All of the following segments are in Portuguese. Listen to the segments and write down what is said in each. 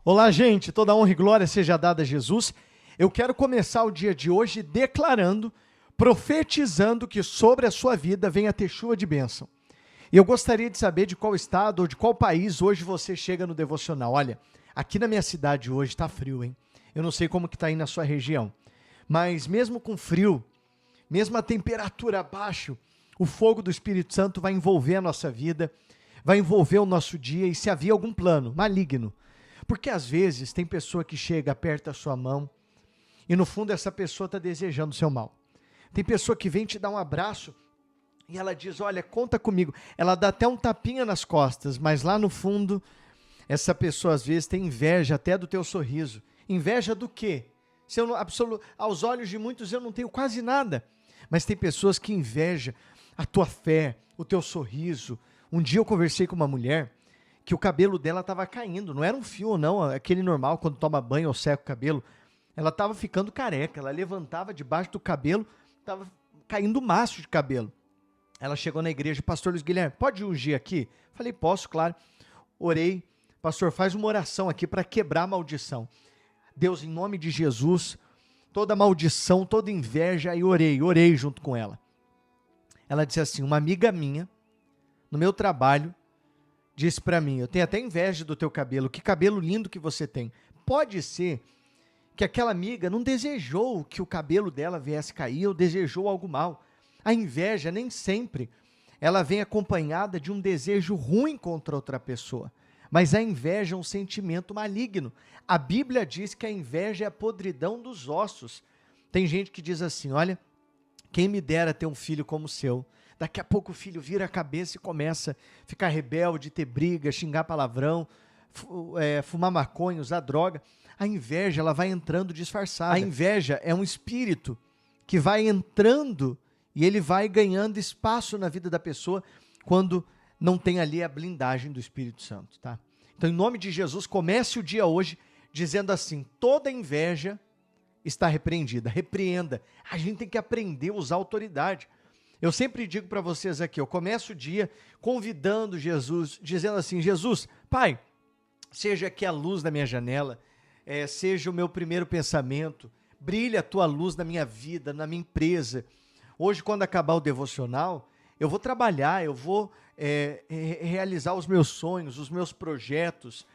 Olá, gente, toda honra e glória seja dada a Jesus. Eu quero começar o dia de hoje declarando, profetizando que sobre a sua vida venha ter chuva de bênção. E eu gostaria de saber de qual estado ou de qual país hoje você chega no devocional. Olha, aqui na minha cidade hoje está frio, hein? Eu não sei como que está aí na sua região, mas mesmo com frio, mesmo a temperatura abaixo, o fogo do Espírito Santo vai envolver a nossa vida, vai envolver o nosso dia e se havia algum plano maligno. Porque às vezes tem pessoa que chega, aperta a sua mão e no fundo essa pessoa está desejando o seu mal. Tem pessoa que vem te dar um abraço e ela diz, olha, conta comigo. Ela dá até um tapinha nas costas, mas lá no fundo essa pessoa às vezes tem inveja até do teu sorriso. Inveja do quê? Se eu não, aos olhos de muitos eu não tenho quase nada. Mas tem pessoas que invejam a tua fé, o teu sorriso. Um dia eu conversei com uma mulher que o cabelo dela estava caindo, não era um fio não, aquele normal quando toma banho ou seca o cabelo, ela estava ficando careca, ela levantava debaixo do cabelo, estava caindo maço de cabelo. Ela chegou na igreja, pastor Luiz Guilherme, pode ungir aqui? Falei, posso, claro. Orei, pastor, faz uma oração aqui para quebrar a maldição. Deus, em nome de Jesus, toda maldição, toda inveja, e orei junto com ela. Ela disse assim, uma amiga minha, no meu trabalho, disse para mim, eu tenho até inveja do teu cabelo, que cabelo lindo que você tem. Pode ser que aquela amiga não desejou que o cabelo dela viesse cair, ou desejou algo mal. A inveja nem sempre ela vem acompanhada de um desejo ruim contra outra pessoa, mas a inveja é um sentimento maligno. A Bíblia diz que a inveja é a podridão dos ossos. Tem gente que diz assim, olha, quem me dera ter um filho como o seu. Daqui a pouco o filho vira a cabeça e começa a ficar rebelde, ter briga, xingar palavrão, fumar maconha, usar droga. A inveja, ela vai entrando disfarçada. A inveja é um espírito que vai entrando e ele vai ganhando espaço na vida da pessoa quando não tem ali a blindagem do Espírito Santo, tá? Então, em nome de Jesus, comece o dia hoje dizendo assim, toda inveja está repreendida, repreenda. A gente tem que aprender a usar autoridade. Eu sempre digo para vocês aqui, eu começo o dia convidando Jesus, dizendo assim, Jesus, Pai, seja aqui a luz da minha janela, seja o meu primeiro pensamento, brilha a tua luz na minha vida, na minha empresa. Hoje, quando acabar o devocional, eu vou trabalhar, eu vou realizar os meus sonhos, os meus projetos.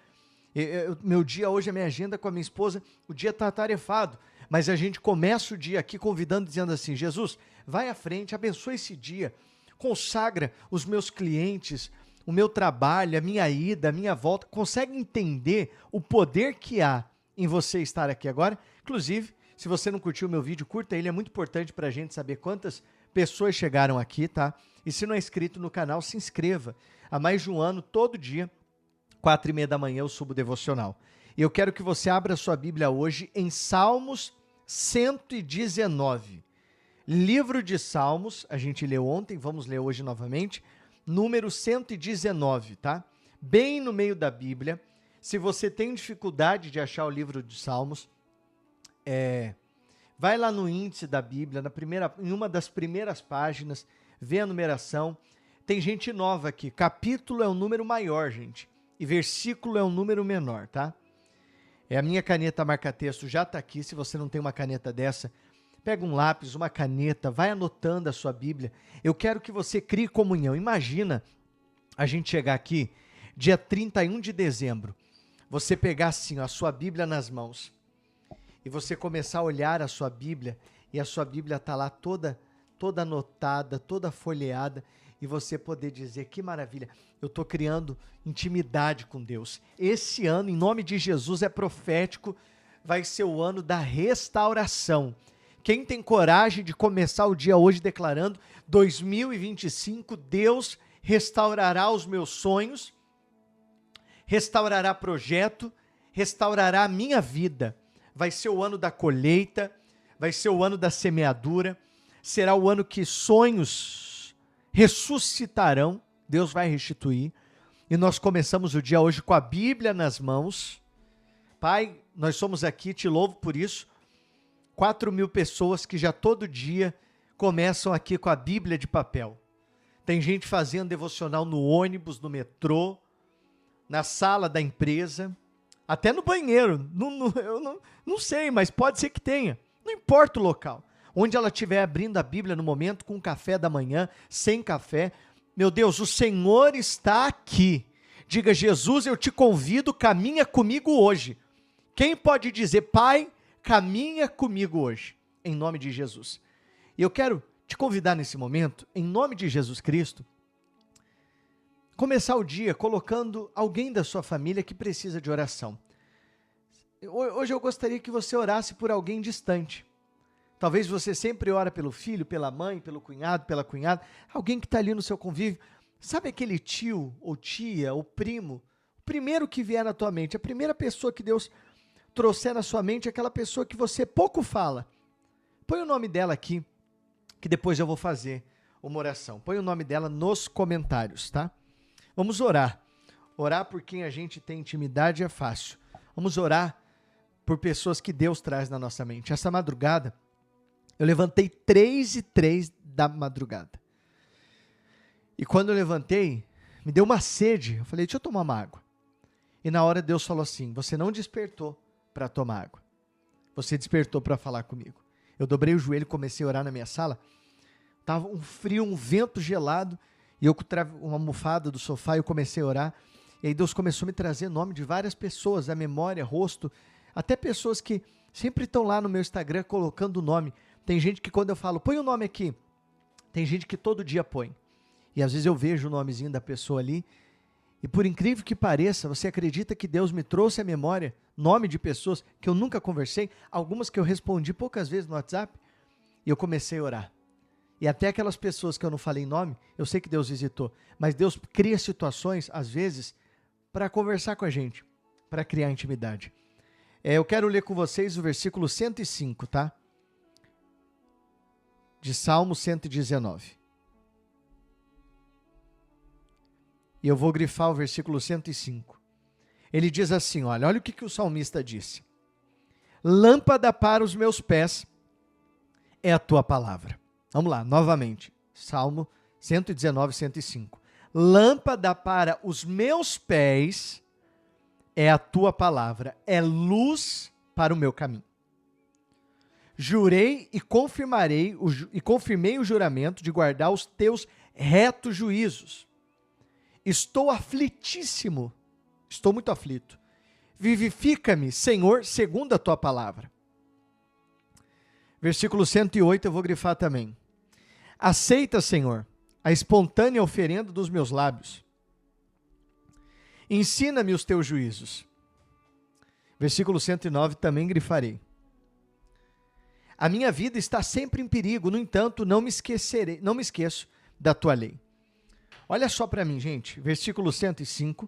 Meu dia hoje, a minha agenda com a minha esposa, o dia está atarefado, mas a gente começa o dia aqui convidando, dizendo assim, Jesus, vai à frente, abençoa esse dia, consagra os meus clientes, o meu trabalho, a minha ida, a minha volta. Consegue entender o poder que há em você estar aqui agora? Inclusive, se você não curtiu o meu vídeo, curta ele, é muito importante para a gente saber quantas pessoas chegaram aqui, tá? E se não é inscrito no canal, se inscreva. Há mais de um ano, todo dia, 4h30 da manhã, eu subo o devocional. E eu quero que você abra sua Bíblia hoje em Salmos 119. Livro de Salmos, a gente leu ontem, vamos ler hoje novamente, número 119, tá? Bem no meio da Bíblia. Se você tem dificuldade de achar o livro de Salmos, vai lá no índice da Bíblia, em uma das primeiras páginas, vê a numeração. Tem gente nova aqui, capítulo é um número maior, gente, e versículo é um número menor, tá? A minha caneta marca-texto já está aqui, se você não tem uma caneta dessa, pega um lápis, uma caneta, vai anotando a sua Bíblia. Eu quero que você crie comunhão. Imagina a gente chegar aqui, dia 31 de dezembro, você pegar assim, a sua Bíblia nas mãos, e você começar a olhar a sua Bíblia, e a sua Bíblia está lá toda anotada, toda folheada, e você poder dizer, que maravilha, eu estou criando intimidade com Deus. Esse ano, em nome de Jesus, é profético, vai ser o ano da restauração. Quem tem coragem de começar o dia hoje declarando, 2025, Deus restaurará os meus sonhos, restaurará projeto, restaurará a minha vida. Vai ser o ano da colheita, vai ser o ano da semeadura, será o ano que sonhos ressuscitarão, Deus vai restituir, e nós começamos o dia hoje com a Bíblia nas mãos. Pai, nós somos aqui, te louvo por isso, 4.000 pessoas que já todo dia começam aqui com a Bíblia de papel. Tem gente fazendo devocional no ônibus, no metrô, na sala da empresa, Até no banheiro. Eu não sei, mas pode ser que tenha. Não importa o local. Onde ela estiver abrindo a Bíblia no momento, com café da manhã, sem café. Meu Deus, o Senhor está aqui. Diga, Jesus, eu te convido, caminha comigo hoje. Quem pode dizer, Pai, caminha comigo hoje? Em nome de Jesus. E eu quero te convidar nesse momento, em nome de Jesus Cristo, começar o dia colocando alguém da sua família que precisa de oração. Hoje eu gostaria que você orasse por alguém distante. Talvez você sempre ora pelo filho, pela mãe, pelo cunhado, pela cunhada, alguém que está ali no seu convívio. Sabe aquele tio, ou tia, ou primo, o primeiro que vier na tua mente, a primeira pessoa que Deus trouxer na sua mente, é aquela pessoa que você pouco fala. Põe o nome dela aqui, que depois eu vou fazer uma oração. Põe o nome dela nos comentários, tá? Vamos orar. Orar por quem a gente tem intimidade é fácil. Vamos orar por pessoas que Deus traz na nossa mente. Essa madrugada, eu levantei 3h03 da madrugada. E quando eu levantei, me deu uma sede. Eu falei, deixa eu tomar uma água. E na hora Deus falou assim, você não despertou para tomar água. Você despertou para falar comigo. Eu dobrei o joelho e comecei a orar na minha sala. Tava um frio, um vento gelado. E eu com uma almofada do sofá, eu comecei a orar. E aí Deus começou a me trazer nome de várias pessoas, a memória, rosto. Até pessoas que sempre estão lá no meu Instagram colocando o nome. Tem gente que quando eu falo, põe o nome aqui. Tem gente que todo dia põe. E às vezes eu vejo o nomezinho da pessoa ali. E por incrível que pareça, você acredita que Deus me trouxe à memória nome de pessoas que eu nunca conversei, algumas que eu respondi poucas vezes no WhatsApp, e eu comecei a orar. E até aquelas pessoas que eu não falei nome, eu sei que Deus visitou, mas Deus cria situações, às vezes, para conversar com a gente, para criar intimidade. Eu quero ler com vocês o versículo 105, tá? De Salmo 119. E eu vou grifar o versículo 105. Ele diz assim, olha o que o salmista disse. Lâmpada para os meus pés é a tua palavra. Vamos lá, novamente. Salmo 119, 105. Lâmpada para os meus pés é a tua palavra, é luz para o meu caminho. Jurei e confirmei o juramento de guardar os teus retos juízos. Estou aflitíssimo, estou muito aflito. Vivifica-me, Senhor, segundo a tua palavra. Versículo 108 eu vou grifar também. Aceita, Senhor, a espontânea oferenda dos meus lábios. Ensina-me os teus juízos. Versículo 109 também grifarei. A minha vida está sempre em perigo, no entanto, não me esqueço da tua lei. Olha só para mim, gente, versículo 105,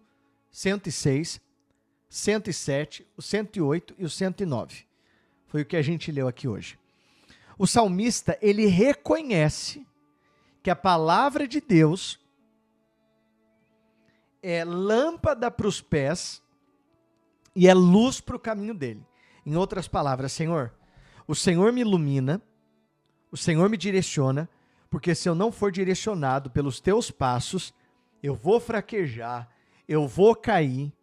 106, 107, o 108 e o 109. Foi o que a gente leu aqui hoje. O salmista, ele reconhece que a palavra de Deus é lâmpada para os pés e é luz para o caminho dele. Em outras palavras, Senhor, o Senhor me ilumina, o Senhor me direciona, porque se eu não for direcionado pelos teus passos, eu vou fraquejar, eu vou cair.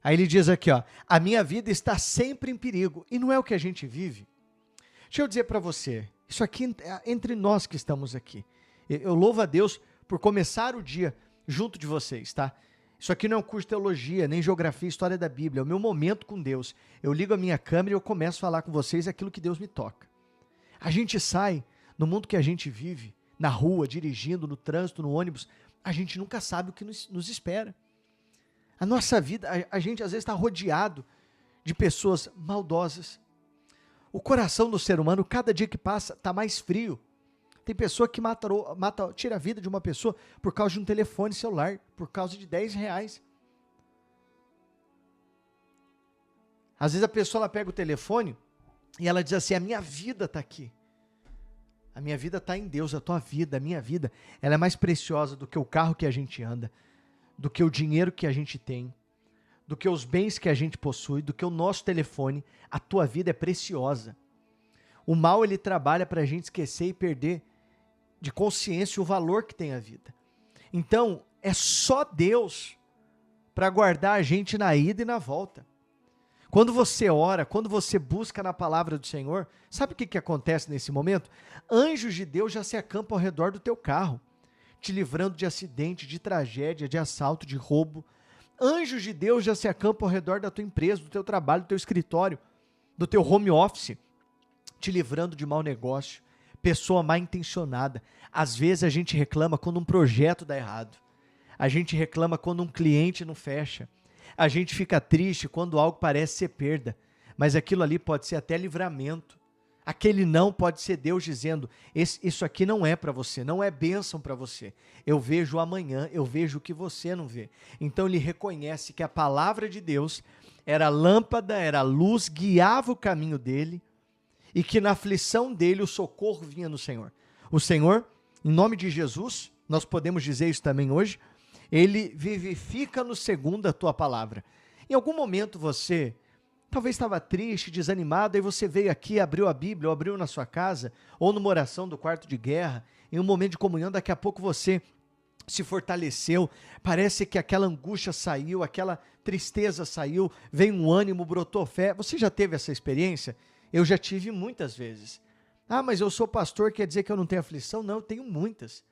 Aí ele diz aqui, a minha vida está sempre em perigo. E não é o que a gente vive. Deixa eu dizer para você, isso aqui é entre nós que estamos aqui. Eu louvo a Deus por começar o dia junto de vocês, tá? Isso aqui não é um curso de teologia, nem geografia, história da Bíblia. É o meu momento com Deus. Eu ligo a minha câmera e eu começo a falar com vocês aquilo que Deus me toca. A gente sai no mundo que a gente vive, na rua, dirigindo, no trânsito, no ônibus, a gente nunca sabe o que nos espera. A nossa vida, a gente às vezes está rodeado de pessoas maldosas. O coração do ser humano, cada dia que passa, está mais frio. Tem pessoa que tira a vida de uma pessoa por causa de um telefone celular, por causa de R$10. Às vezes a pessoa ela pega o telefone e ela diz assim, a minha vida está aqui. A minha vida está em Deus, a tua vida, a minha vida, ela é mais preciosa do que o carro que a gente anda, do que o dinheiro que a gente tem, do que os bens que a gente possui, do que o nosso telefone. A tua vida é preciosa. O mal, ele trabalha para a gente esquecer e perder de consciência o valor que tem a vida. Então, é só Deus para guardar a gente na ida e na volta. Quando você ora, quando você busca na palavra do Senhor, sabe o que acontece nesse momento? Anjos de Deus já se acampam ao redor do teu carro, te livrando de acidente, de tragédia, de assalto, de roubo. Anjos de Deus já se acampam ao redor da tua empresa, do teu trabalho, do teu escritório, do teu home office, te livrando de mau negócio, pessoa mal intencionada. Às vezes a gente reclama quando um projeto dá errado. A gente reclama quando um cliente não fecha. A gente fica triste quando algo parece ser perda. Mas aquilo ali pode ser até livramento. Aquele não pode ser Deus dizendo, isso aqui não é para você, não é bênção para você. Eu vejo amanhã, eu vejo o que você não vê. Então ele reconhece que a palavra de Deus era lâmpada, era luz, guiava o caminho dele e que na aflição dele o socorro vinha no Senhor. O Senhor, em nome de Jesus, nós podemos dizer isso também hoje, ele vivifica-nos segundo a tua palavra. Em algum momento você talvez estava triste, desanimado, aí você veio aqui, abriu a Bíblia, ou abriu na sua casa, ou numa oração do quarto de guerra, em um momento de comunhão, daqui a pouco você se fortaleceu, parece que aquela angústia saiu, aquela tristeza saiu, veio um ânimo, brotou fé. Você já teve essa experiência? Eu já tive muitas vezes. Ah, mas eu sou pastor, quer dizer que eu não tenho aflição? Não, eu tenho muitas.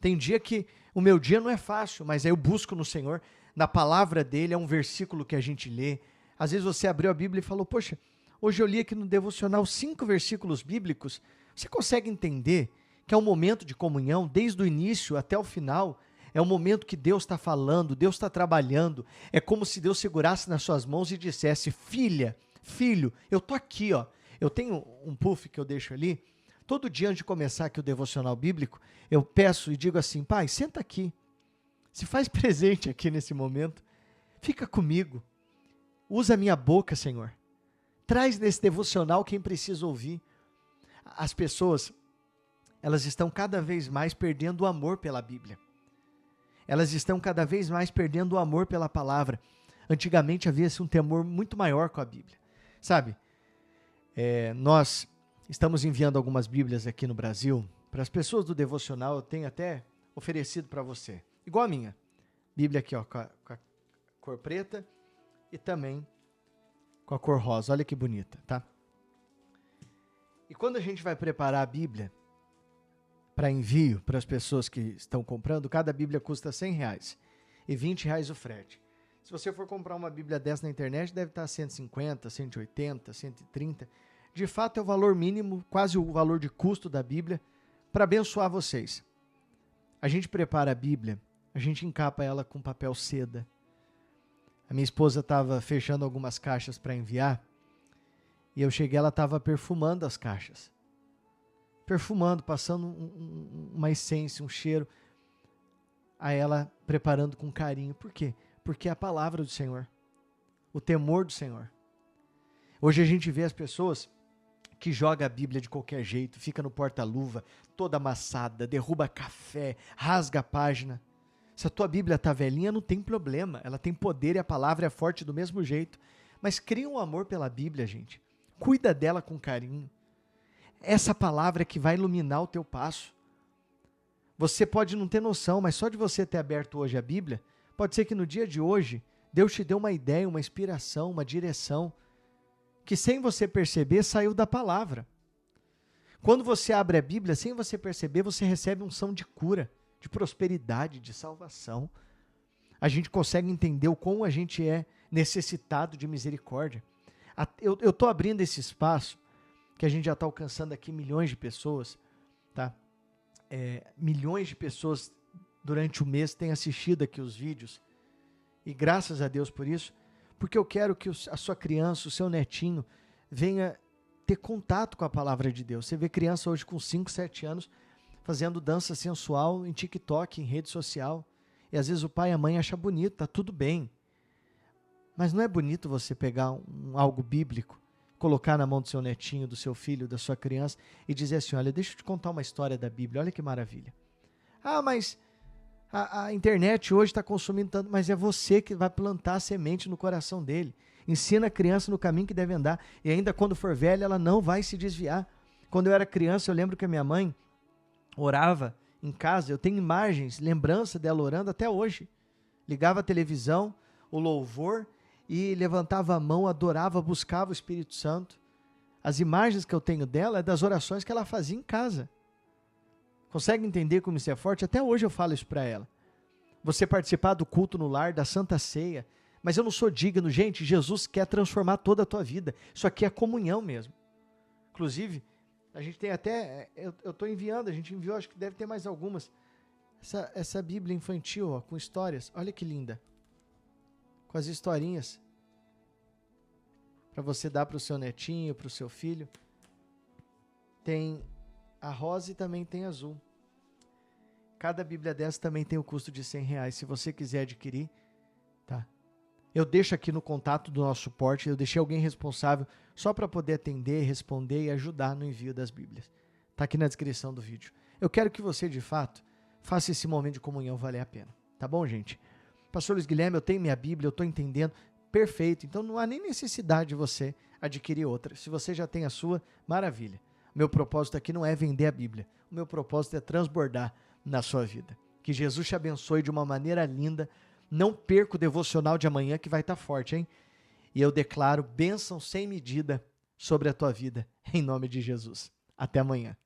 Tem dia que o meu dia não é fácil, mas aí eu busco no Senhor, na palavra dele, é um versículo que a gente lê. Às vezes você abriu a Bíblia e falou, poxa, hoje eu li aqui no devocional 5 versículos bíblicos. Você consegue entender que é um momento de comunhão, desde o início até o final, é um momento que Deus está falando, Deus está trabalhando, é como se Deus segurasse nas suas mãos e dissesse, filha, filho, eu tô aqui, ó. Eu tenho um puff que eu deixo ali, todo dia antes de começar aqui o devocional bíblico, eu peço e digo assim, pai, senta aqui, se faz presente aqui nesse momento, fica comigo, usa a minha boca, Senhor, traz nesse devocional quem precisa ouvir. As pessoas, elas estão cada vez mais perdendo o amor pela Bíblia, elas estão cada vez mais perdendo o amor pela palavra. Antigamente havia-se um temor muito maior com a Bíblia, sabe? Nós estamos enviando algumas Bíblias aqui no Brasil, para as pessoas do devocional, eu tenho até oferecido para você, igual a minha, Bíblia aqui, ó, com a cor preta e também com a cor rosa, olha que bonita, tá? E quando a gente vai preparar a Bíblia para envio para as pessoas que estão comprando, cada Bíblia custa R$100 e R$20 o frete. Se você for comprar uma Bíblia dessa na internet, deve estar 150, 180, 130. De fato, é o valor mínimo, quase o valor de custo da Bíblia, para abençoar vocês. A gente prepara a Bíblia, a gente encapa ela com papel seda. A minha esposa estava fechando algumas caixas para enviar, e eu cheguei, ela estava perfumando as caixas. Perfumando, passando uma essência, um cheiro. Aí ela preparando com carinho. Por quê? Porque é a palavra do Senhor. O temor do Senhor. Hoje a gente vê as pessoas que jogam a Bíblia de qualquer jeito, fica no porta-luva, toda amassada, derruba café, rasga a página. Se a tua Bíblia está velhinha, não tem problema. Ela tem poder e a palavra é forte do mesmo jeito. Mas cria um amor pela Bíblia, gente. Cuida dela com carinho. Essa palavra é que vai iluminar o teu passo. Você pode não ter noção, mas só de você ter aberto hoje a Bíblia, pode ser que no dia de hoje, Deus te deu uma ideia, uma inspiração, uma direção, que sem você perceber, saiu da palavra. Quando você abre a Bíblia, sem você perceber, você recebe unção de cura, de prosperidade, de salvação. A gente consegue entender o quão a gente é necessitado de misericórdia. Eu estou abrindo esse espaço, que a gente já está alcançando aqui milhões de pessoas, tá? Milhões de pessoas durante o mês têm assistido aqui os vídeos, e graças a Deus por isso, porque eu quero que a sua criança, o seu netinho, venha ter contato com a palavra de Deus. Você vê criança hoje com 5, 7 anos, fazendo dança sensual em TikTok, em rede social, e às vezes o pai e a mãe acham bonito, tá tudo bem, mas não é bonito você pegar algo bíblico, colocar na mão do seu netinho, do seu filho, da sua criança e dizer assim, olha, deixa eu te contar uma história da Bíblia, olha que maravilha. Ah, mas a internet hoje está consumindo tanto, mas é você que vai plantar a semente no coração dele. Ensina a criança no caminho que deve andar e ainda quando for velha ela não vai se desviar. Quando eu era criança eu lembro que a minha mãe orava em casa, eu tenho imagens, lembrança dela orando até hoje. Ligava a televisão, o louvor e levantava a mão, adorava, buscava o Espírito Santo. As imagens que eu tenho dela é das orações que ela fazia em casa. Consegue entender como isso é forte? Até hoje eu falo isso para ela. Você participar do culto no lar, da Santa Ceia, mas eu não sou digno. Gente, Jesus quer transformar toda a tua vida. Isso aqui é comunhão mesmo. Inclusive, a gente tem até, eu estou enviando, a gente enviou, acho que deve ter mais algumas. Essa Bíblia infantil, ó, com histórias, olha que linda. Com as historinhas. Para você dar para o seu netinho, para o seu filho. Tem a rosa e também tem azul. Cada Bíblia dessa também tem o custo de R$100. Se você quiser adquirir, tá? Eu deixo aqui no contato do nosso suporte, eu deixei alguém responsável só para poder atender, responder e ajudar no envio das Bíblias. Está aqui na descrição do vídeo. Eu quero que você, de fato, faça esse momento de comunhão valer a pena. Tá bom, gente? Pastor Luiz Guilherme, eu tenho minha Bíblia, eu estou entendendo. Perfeito. Então não há nem necessidade de você adquirir outra. Se você já tem a sua, maravilha. O meu propósito aqui não é vender a Bíblia. O meu propósito é transbordar na sua vida. Que Jesus te abençoe de uma maneira linda. Não perca o devocional de amanhã que vai estar forte, hein? E eu declaro bênção sem medida sobre a tua vida, em nome de Jesus. Até amanhã.